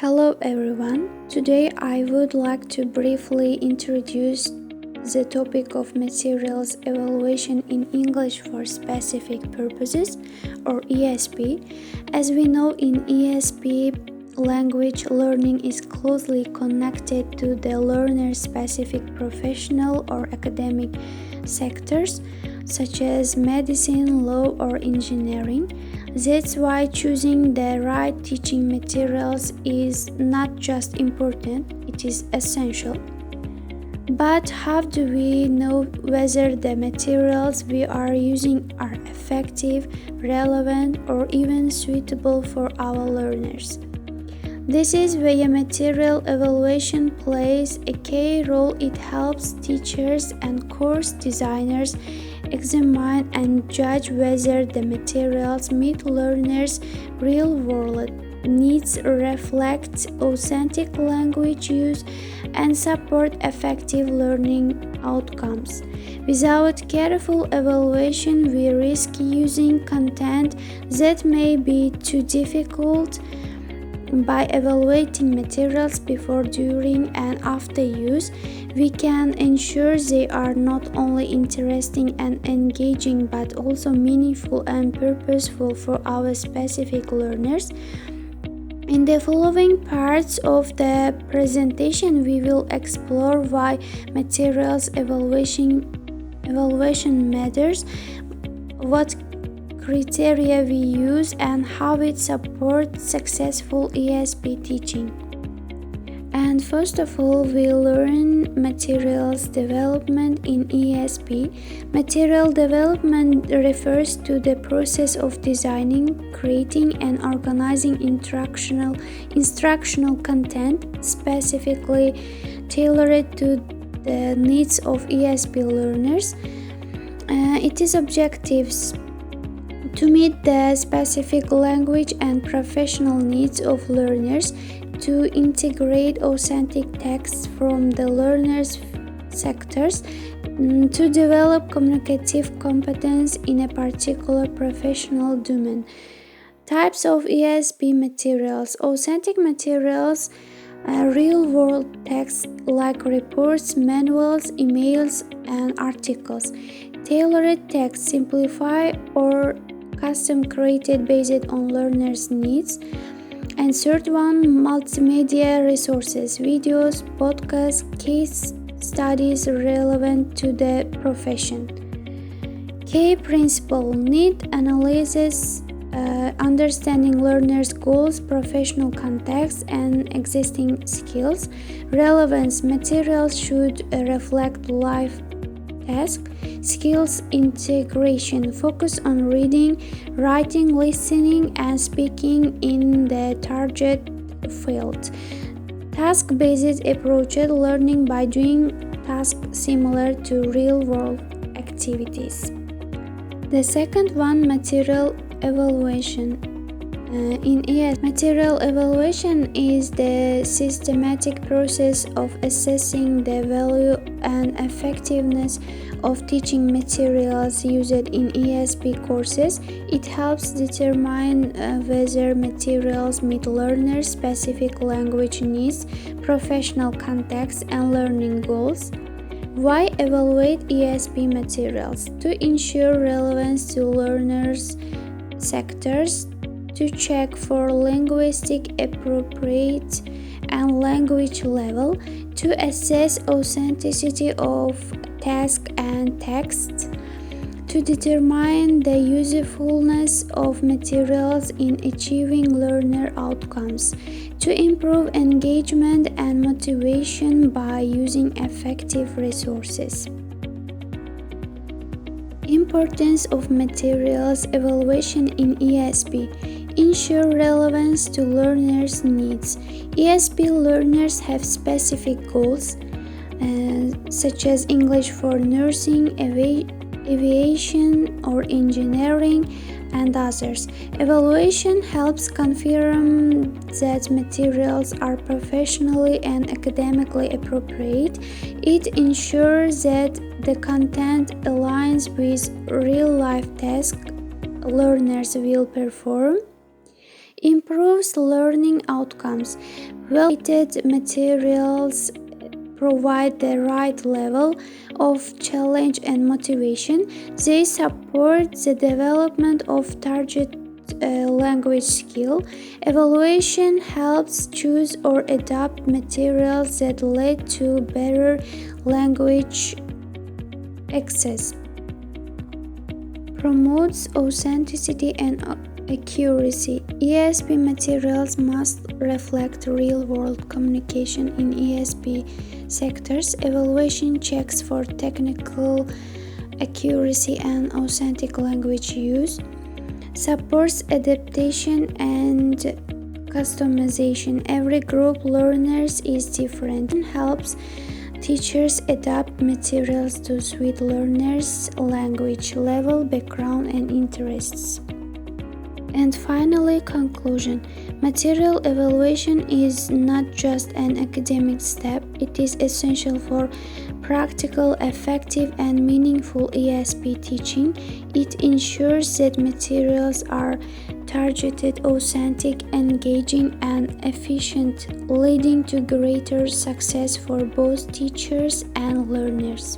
Hello everyone. Today I would like to briefly introduce the topic of materials evaluation in English for specific purposes or ESP. As we know, in ESP, language learning is closely connected to the learner's specific professional or academic sectors such as medicine, law, or engineering. That's why choosing the right teaching materials is not just important, it is essential. But how do we know whether the materials we are using are effective, relevant, or even suitable for our learners? This is where material evaluation plays a key role. It helps teachers and course designers examine and judge whether the materials meet learners' real-world needs, reflect authentic language use, and support effective learning outcomes. Without careful evaluation, we risk using content that may be too difficult. By evaluating materials before, during, and after use, we can ensure they are not only interesting and engaging but also meaningful and purposeful for our specific learners. In the following parts of the presentation, we will explore why materials evaluation matters, what criteria we use, and how it supports successful ESP teaching. And first of all, we learn materials development in ESP. Material development refers to the process of designing, creating, and organizing instructional content specifically tailored to the needs of ESP learners. It is objectives to meet the specific language and professional needs of learners, to integrate authentic texts from the learner's sectors, to develop communicative competence in a particular professional domain. Types of ESP materials: authentic materials, real-world texts like reports, manuals, emails, and articles. Tailored texts, simplified or custom created based on learners' needs. And third one, multimedia resources, videos, podcasts, case studies relevant to the profession. Key principle: need analysis, understanding learners' goals, professional context, and existing skills. Relevance: materials should reflect life task. Skills integration: focus on reading, writing, listening, and speaking in the target field. Task-based approach: learning by doing tasks similar to real-world activities. The second one, material evaluation. In ES, material evaluation is the systematic process of assessing the value and effectiveness of teaching materials used in ESP courses. It helps determine whether materials meet learners' specific language needs, professional context, and learning goals. Why evaluate ESP materials? To ensure relevance to learners' sectors, to check for linguistic appropriate and language level, to assess authenticity of task and text, to determine the usefulness of materials in achieving learner outcomes, to improve engagement and motivation by using effective resources. Importance of materials evaluation in ESP: ensure relevance to learners' needs. ESP learners have specific goals, such as English for nursing, aviation, or engineering, and others. Evaluation helps confirm that materials are professionally and academically appropriate. It ensures that the content aligns with real-life tasks learners will perform. improves learning outcomes. Well-rated materials provide the right level of challenge and motivation. They support the development of target language skill. Evaluation helps choose or adapt materials that lead to better language access. Promotes authenticity and accuracy. ESP materials must reflect real-world communication in ESP sectors. Evaluation checks for technical accuracy and authentic language use. Supports adaptation and customization. Every group learners is different and helps teachers adapt materials to suit learners' language level, background, and interests. And finally, conclusion. Material evaluation is not just an academic step, it is essential for practical, effective, and meaningful ESP teaching. It ensures that materials are targeted, authentic, engaging, and efficient, leading to greater success for both teachers and learners.